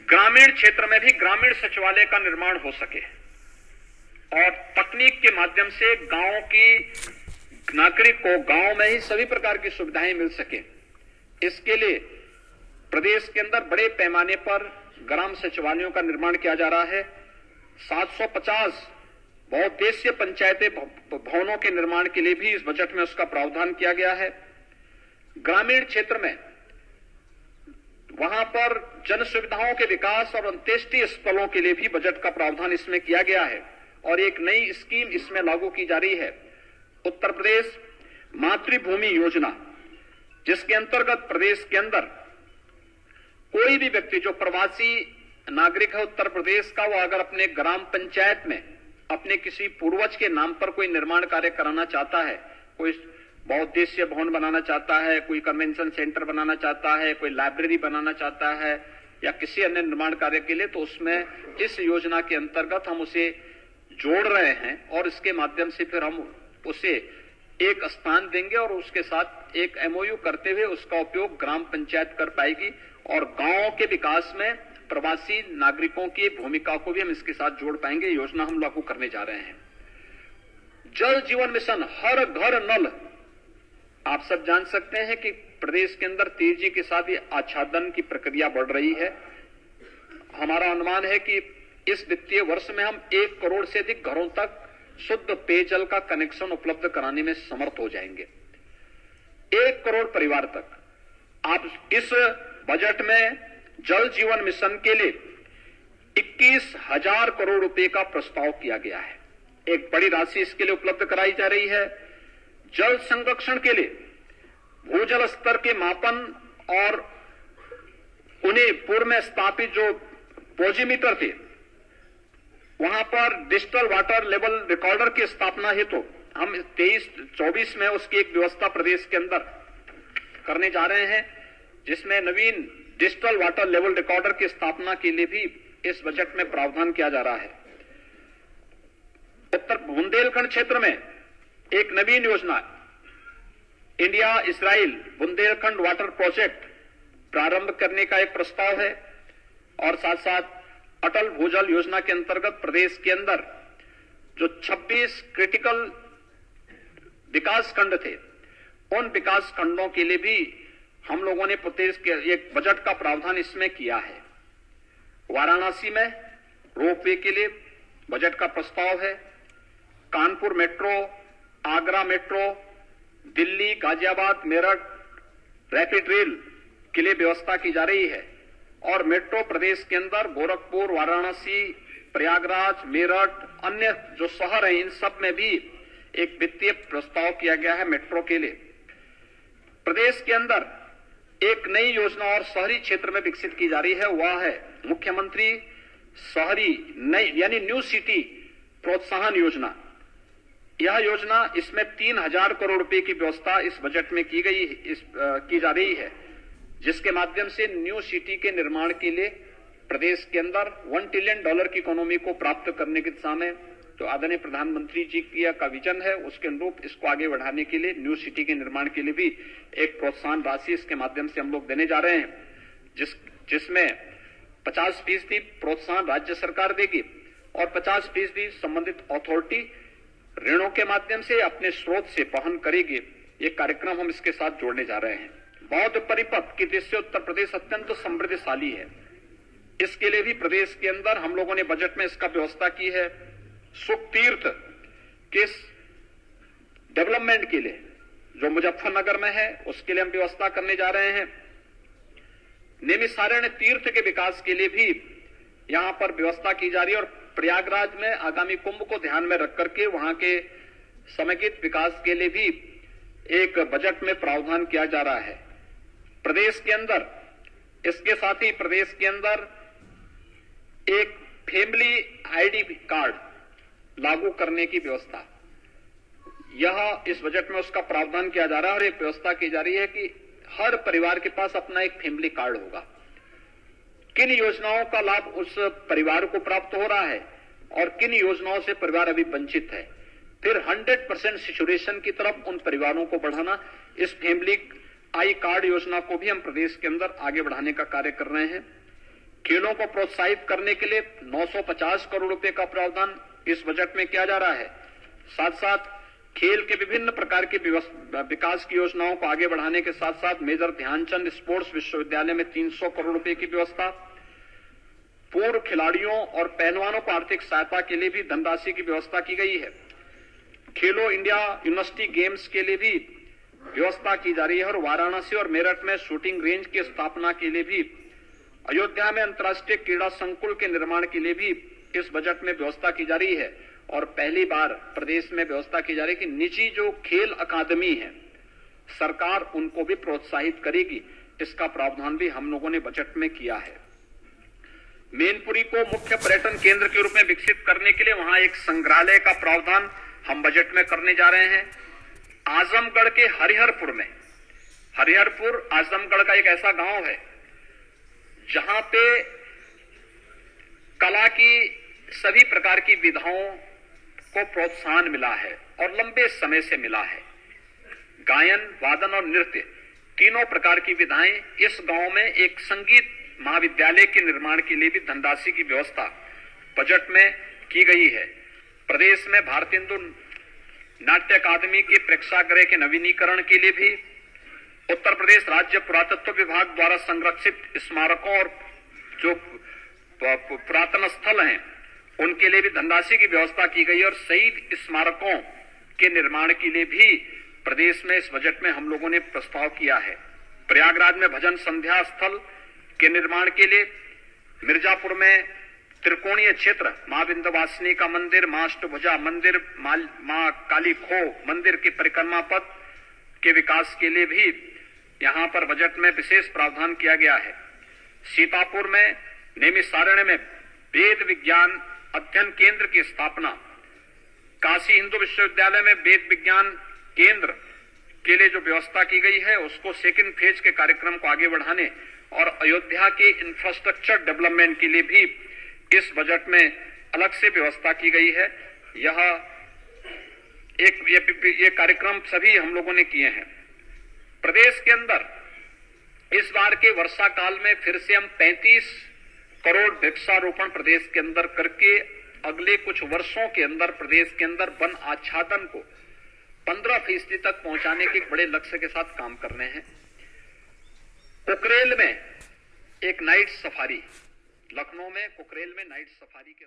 ग्रामीण क्षेत्र में भी ग्रामीण सचिवालय का निर्माण हो सके और तकनीक के माध्यम से गांव की नागरिक को गांव में ही सभी प्रकार की सुविधाएं मिल सके। इसके लिए प्रदेश के अंदर बड़े पैमाने पर ग्राम सचिवालयों का निर्माण किया जा रहा है। 750 बहुउद्देशीय पंचायती भवनों के निर्माण के लिए भी इस बजट में उसका प्रावधान किया गया है। ग्रामीण क्षेत्र में वहां पर जन सुविधाओं के विकास और अंत्येष्टि स्थलों के लिए भी बजट का प्रावधान इसमें किया गया है और एक नई स्कीम इसमें लागू की जा रही है, उत्तर प्रदेश मातृभूमि योजना, जिसके अंतर्गत प्रदेश के अंदर कोई भी व्यक्ति जो प्रवासी नागरिक है उत्तर प्रदेश का, वो अगर अपने ग्राम पंचायत में अपने किसी पूर्वज के नाम पर कोई निर्माण कार्य कराना चाहता है, कोई बहुउद्देशीय भवन बनाना चाहता है, कोई कन्वेंशन सेंटर बनाना चाहता है, कोई लाइब्रेरी बनाना चाहता है या किसी अन्य निर्माण कार्य के लिए, तो उसमें इस योजना के अंतर्गत हम उसे जोड़ रहे हैं और इसके माध्यम से फिर हम उसे एक स्थान देंगे और उसके साथ एक एमओयू करते हुए उसका उपयोग ग्राम पंचायत कर पाएगी और गांव के विकास में प्रवासी नागरिकों की भूमिका को भी हम इसके साथ जोड़ पाएंगे। योजना हम लागू करने जा रहे हैं। जल जीवन मिशन, हर घर नल। आप सब जान सकते हैं कि प्रदेश के अंदर तेजी के साथ ये आच्छादन की प्रक्रिया बढ़ रही है। हमारा अनुमान है कि इस वित्तीय वर्ष में हम 1 करोड़ से अधिक घरों तक शुद्ध पेयजल का कनेक्शन उपलब्ध कराने में समर्थ हो जाएंगे। 1 करोड़ परिवार तक। आप इस बजट में जल जीवन मिशन के लिए 21,000 करोड़ रुपए का प्रस्ताव किया गया है। एक बड़ी राशि इसके लिए उपलब्ध कराई जा रही है। जल संरक्षण के लिए भूजल स्तर के मापन और उन्हें पूर्व में स्थापित जो पोजीमीटर थे, वहां पर डिजिटल वाटर लेवल रिकॉर्डर की स्थापना हेतु हम 23-24 में उसकी एक व्यवस्था प्रदेश के अंदर करने जा रहे हैं, जिसमें नवीन डिजिटल वाटर लेवल रिकॉर्डर की स्थापना के लिए भी इस बजट में प्रावधान किया जा रहा है। उत्तर बुंदेलखंड क्षेत्र में एक नवीन योजना India Israel Bundelkhand water project प्रारंभ करने का एक प्रस्ताव है और साथ साथ अटल भूजल योजना के अंतर्गत प्रदेश के अंदर जो 26 क्रिटिकल विकास खंड थे, उन विकास खंडों के लिए भी हम लोगों ने प्रदेश के एक बजट का प्रावधान इसमें किया है। वाराणसी में रोपवे के लिए बजट का प्रस्ताव है। Kanpur metro, Agra metro, Delhi, Ghaziabad, Meerut rapid rail के लिए व्यवस्था की जा रही है और मेट्रो प्रदेश के अंदर गोरखपुर, वाराणसी, प्रयागराज, मेरठ, अन्य जो शहर हैं, इन सब में भी एक वित्तीय प्रस्ताव किया गया है मेट्रो के लिए। प्रदेश के अंदर एक नई योजना और शहरी क्षेत्र में विकसित की जा रही है, वह है मुख्यमंत्री शहरी नई यानी न्यू सिटी प्रोत्साहन योजना। यह योजना, इसमें 3,000 करोड़ रुपए की व्यवस्था इस बजट में की जा रही है, जिसके माध्यम से न्यू सिटी के निर्माण के लिए प्रदेश के अंदर $1 ट्रिलियन की इकोनॉमी को प्राप्त करने की दिशा में जो आदरणीय प्रधानमंत्री जी का विजन है, उसके अनुरूप इसको आगे बढ़ाने के लिए न्यू सिटी के निर्माण के लिए भी एक प्रोत्साहन राशि इसके माध्यम से हम लोग देने जा रहे हैं, जिसमें 50% प्रोत्साहन राज्य सरकार देगी और 50% संबंधित अथॉरिटी ऋणों के माध्यम से अपने स्रोत से वहन करेगी। ये कार्यक्रम हम इसके साथ जोड़ने जा रहे हैं। बौद्ध परिपथ की दृष्टि से उत्तर प्रदेश अत्यंत समृद्धशाली है। इसके लिए भी प्रदेश के अंदर हम लोगों ने बजट में इसका व्यवस्था की है। सुख तीर्थ के डेवलपमेंट के लिए जो मुजफ्फरनगर में है, उसके लिए हम व्यवस्था करने जा रहे हैं। नैमिषारण्य तीर्थ के विकास के लिए भी यहां पर व्यवस्था की जा रही है और प्रयागराज में आगामी कुंभ को ध्यान में रख करके वहां के समेकित विकास के लिए भी एक बजट में प्रावधान किया जा रहा है। प्रदेश के अंदर इसके साथ ही प्रदेश के अंदर एक फैमिली आईडी कार्ड लागू करने की व्यवस्था, यह इस बजट में उसका प्रावधान किया जा रहा है और एक व्यवस्था की जा रही है कि हर परिवार के पास अपना एक फैमिली कार्ड होगा। किन योजनाओं का लाभ उस परिवार को प्राप्त हो रहा है और किन योजनाओं से परिवार अभी वंचित है, फिर 100% सिचुएशन की तरफ उन परिवारों को बढ़ाना। इस फैमिली आई कार्ड योजना को भी हम प्रदेश के अंदर आगे बढ़ाने का कार्य कर रहे हैं। खेलों को प्रोत्साहित करने के लिए 950 करोड़ रुपए का प्रावधान इस बजट में किया जा रहा है। साथ साथ खेल के विभिन्न प्रकार की विकास की योजनाओं को आगे बढ़ाने के साथ साथ मेजर ध्यानचंद स्पोर्ट्स विश्वविद्यालय में 300 करोड़ रुपए की व्यवस्था, पूर्व खिलाड़ियों और पहलवानों को आर्थिक सहायता के लिए भी धनराशि की व्यवस्था की गई है। खेलो इंडिया यूनिवर्सिटी गेम्स के लिए भी व्यवस्था की जा रही है और वाराणसी और मेरठ में शूटिंग रेंज की स्थापना के लिए भी, अयोध्या में अंतर्राष्ट्रीय क्रीड़ा संकुल के निर्माण के लिए भी इस बजट में व्यवस्था की जा रही है। और पहली बार प्रदेश में व्यवस्था की जा रही है कि निजी जो खेल अकादमी है सरकार उनको भी प्रोत्साहित करेगी। इसका प्रावधान भी हम लोगों ने बजट में किया है। मैनपुरी को मुख्य पर्यटन केंद्र के रूप में विकसित करने के लिए वहां एक संग्रहालय का प्रावधान हम बजट में करने जा रहे हैं। आजमगढ़ के हरिहरपुर में, हरिहरपुर आजमगढ़ का एक ऐसा गांव है जहां पे कला की सभी प्रकार की विधाओं को प्रोत्साहन मिला है और लंबे समय से मिला है। गायन, वादन और नृत्य तीनों प्रकार की विधाएं, इस गांव में एक संगीत महाविद्यालय के निर्माण के लिए भी धनराशि की व्यवस्था बजट में की गई है। प्रदेश में भारतीय हिंदू नाट्य अकादमी के प्रेक्षागृह के नवीनीकरण के लिए भी उत्तर प्रदेश राज्य पुरातत्व विभाग द्वारा संरक्षित स्मारकों और जो पुरातन स्थल हैं उनके लिए भी धनराशि की व्यवस्था की गई और शहीद स्मारकों के निर्माण के लिए भी प्रदेश में इस बजट में हम लोगों ने प्रस्ताव किया है। प्रयागराज में भजन संध्या स्थल के निर्माण के लिए, मिर्जापुर में त्रिकोणीय क्षेत्र मां विंध्यवासिनी का मंदिर, मां अष्टभुजा मंदिर, मां काली खो मंदिर के परिक्रमा पथ के विकास के लिए भी यहां पर बजट में विशेष प्रावधान किया गया है। सीतापुर में नैमिषारण्य में वेद विज्ञान अध्ययन केंद्र की स्थापना, काशी हिंदू विश्वविद्यालय में वेद विज्ञान केंद्र के लिए जो व्यवस्था की गई है उसको सेकंड फेज के कार्यक्रम को आगे बढ़ाने और अयोध्या के इंफ्रास्ट्रक्चर डेवलपमेंट के लिए भी इस बजट में अलग से व्यवस्था की गई है। ये कार्यक्रम सभी हम लोगों ने किए हैं। प्रदेश के अंदर इस बार के वर्षा काल में फिर से हम 35 करोड़ वृक्षारोपण प्रदेश के अंदर करके अगले कुछ वर्षों के अंदर प्रदेश के अंदर वन आच्छादन को 15% तक पहुंचाने के एक बड़े लक्ष्य के साथ काम कर रहे हैं। कुकरेल में एक नाइट सफारी, लखनऊ में कुकरेल में नाइट सफारी के